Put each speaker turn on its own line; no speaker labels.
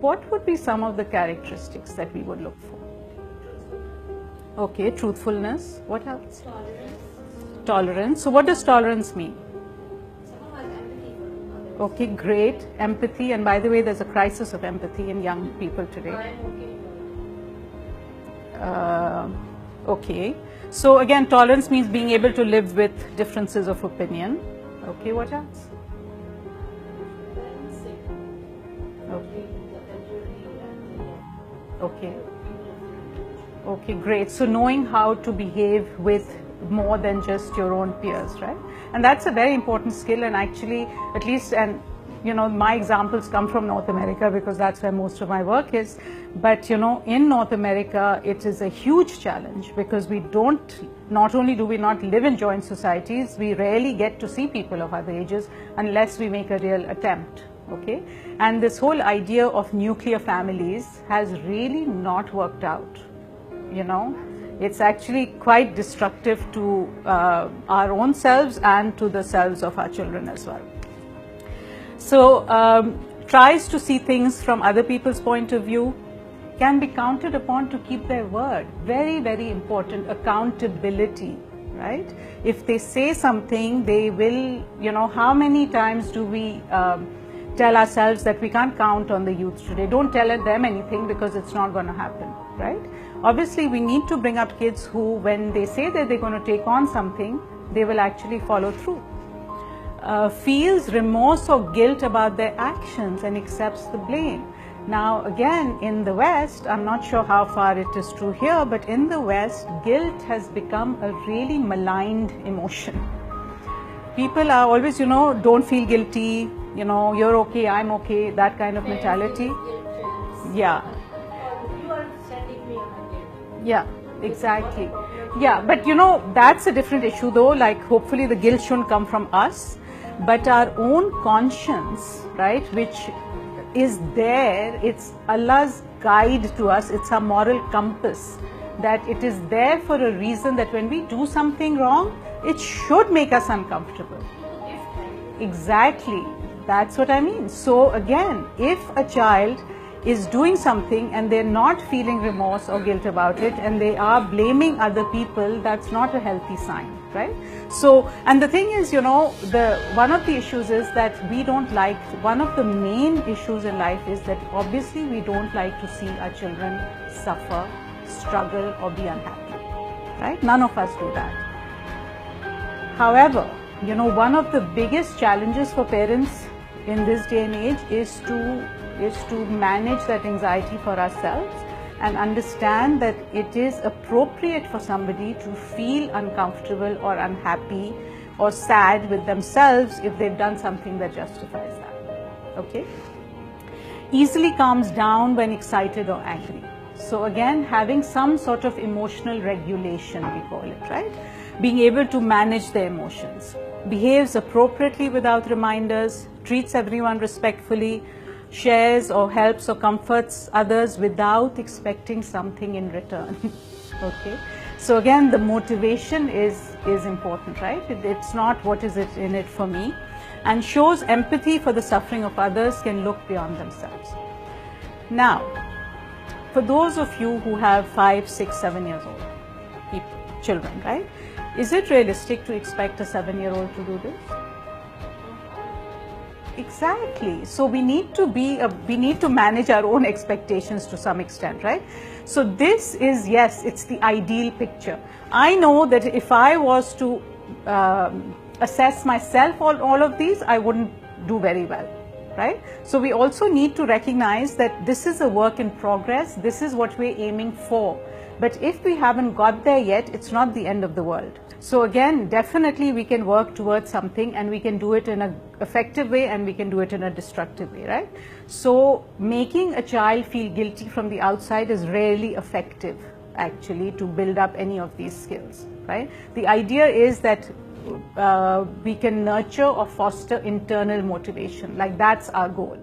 what would be some of the characteristics that we would look for? Okay, truthfulness. What else?
Tolerance.
Tolerance. So what does tolerance mean?
Someone has empathy for others.
Okay, great. Empathy. And by the way, there's a crisis of empathy in young people today.
I'm okay.
Okay. So again, tolerance means being able to live with differences of opinion. Okay, what else? Okay. Okay. Okay, great. So knowing how to behave with more than just your own peers, right? And that's a very important skill, and actually, at least, and you know, my examples come from North America because that's where most of my work is. But you know, in North America, it is a huge challenge because we don't, not only do we not live in joint societies, we rarely get to see people of other ages unless we make a real attempt. Okay, and this whole idea of nuclear families has really not worked out. You know, it's actually quite destructive to our own selves and to the selves of our children as well. So tries to see things from other people's point of view, can be counted upon to keep their word. Very, very important. Accountability, right? If they say something, they will, you know, how many times do we tell ourselves that we can't count on the youth today? Don't tell them anything because it's not going to happen, right? Obviously, we need to bring up kids who, when they say that they're going to take on something, they will actually follow through. Feels remorse or guilt about their actions and accepts the blame. Now again, in the West, I'm not sure how far it is true here, but in the West, guilt has become a really maligned emotion. People are always, you know, don't feel guilty, you know, you're okay, I'm okay, that kind of mentality. Yeah.
You are sending me on a date.
Yeah, exactly. Yeah, but you know, that's a different issue though, like hopefully the guilt shouldn't come from us, but our own conscience, right, which is there, it's Allah's guide to us, it's our moral compass, that it is there for a reason, that when we do something wrong, it should make us uncomfortable. Exactly, that's what I mean. So again, if a child is doing something and they're not feeling remorse or guilt about it and they are blaming other people, that's not a healthy sign, right? So, and the thing is, you know, one of the issues is that we don't like, one of the main issues in life is that obviously we don't like to see our children suffer, struggle or be unhappy, right? None of us do that. However, you know, one of the biggest challenges for parents in this day and age is to manage that anxiety for ourselves and understand that it is appropriate for somebody to feel uncomfortable or unhappy or sad with themselves if they've done something that justifies that. Okay? Easily calms down when excited or angry. So again, having some sort of emotional regulation, we call it, right? Being able to manage their emotions. Behaves appropriately without reminders, treats everyone respectfully, shares or helps or comforts others without expecting something in return. Okay, so again, the motivation is important, right? It's not what is it in it for me, and shows empathy for the suffering of others, can look beyond themselves. Now, for those of you who have 5, 6, 7 years old children, right? Is it realistic to expect a 7-year-old to do this? Exactly. So we need to manage our own expectations to some extent, right? So this is, yes, it's the ideal picture. I know that if I was to assess myself on all of these, I wouldn't do very well, right? So we also need to recognize that this is a work in progress. This is what we're aiming for. But if we haven't got there yet, it's not the end of the world. So again, definitely we can work towards something, and we can do it in an effective way and we can do it in a destructive way, right? So making a child feel guilty from the outside is rarely effective actually to build up any of these skills, right? The idea is that we can nurture or foster internal motivation, like that's our goal.